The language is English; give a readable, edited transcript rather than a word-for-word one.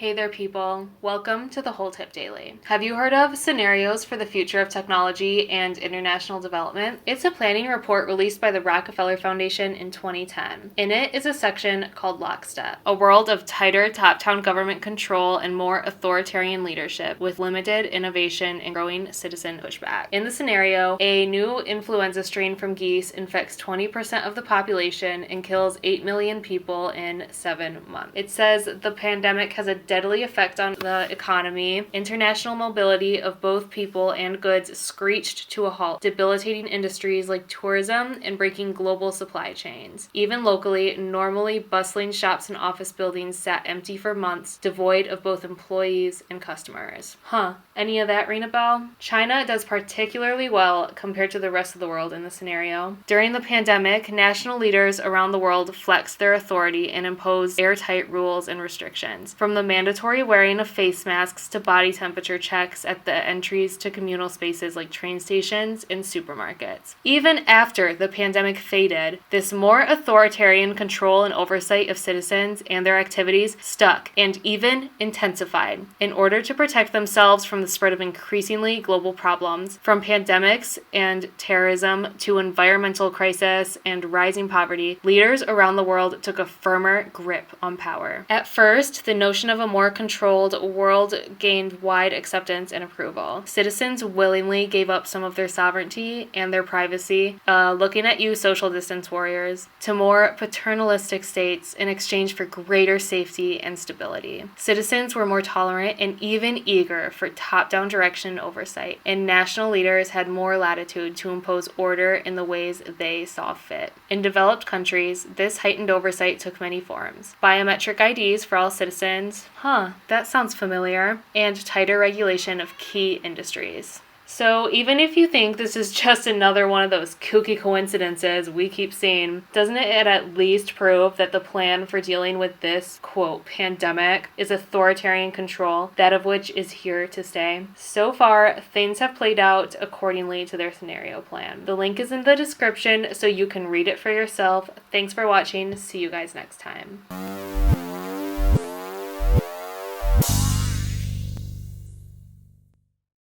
Hey there, people. Welcome to the Whole Tip Daily. Have you heard of Scenarios for the Future of Technology and International Development? It's a planning report released by the Rockefeller Foundation in 2010. In it is a section called Lockstep, a world of tighter top-down government control and more authoritarian leadership with limited innovation and growing citizen pushback. In the scenario, a new influenza strain from geese infects 20% of the population and kills 8 million people in 7 months. It says the pandemic has a deadly effect on the economy. International mobility of both people and goods screeched to a halt, debilitating industries like tourism and breaking global supply chains. Even locally, normally bustling shops and office buildings sat empty for months, devoid of both employees and customers. Any of that ring a bell? China does particularly well compared to the rest of the world in the scenario. During the pandemic, national leaders around the world flexed their authority and imposed airtight rules and restrictions, from the mandatory wearing of face masks to body temperature checks at the entries to communal spaces like train stations and supermarkets. Even after the pandemic faded, this more authoritarian control and oversight of citizens and their activities stuck and even intensified in order to protect themselves from the spread of increasingly global problems, from pandemics and terrorism to environmental crisis and rising poverty. Leaders around the world took a firmer grip on power. At first, the notion of a more controlled world gained wide acceptance and approval. Citizens willingly gave up some of their sovereignty and their privacy, looking at you social distance warriors, to more paternalistic states in exchange for greater safety and stability. Citizens were more tolerant and even eager for top-down direction and oversight, and national leaders had more latitude to impose order in the ways they saw fit. In developed countries, this heightened oversight took many forms. Biometric IDs for all citizens, that sounds familiar, and tighter regulation of key industries. So even if you think this is just another one of those kooky coincidences we keep seeing, doesn't it at least prove that the plan for dealing with this, quote, pandemic is authoritarian control, that of which is here to stay? So far, things have played out accordingly to their scenario plan. The link is in the description so you can read it for yourself. Thanks for watching. See you guys next time.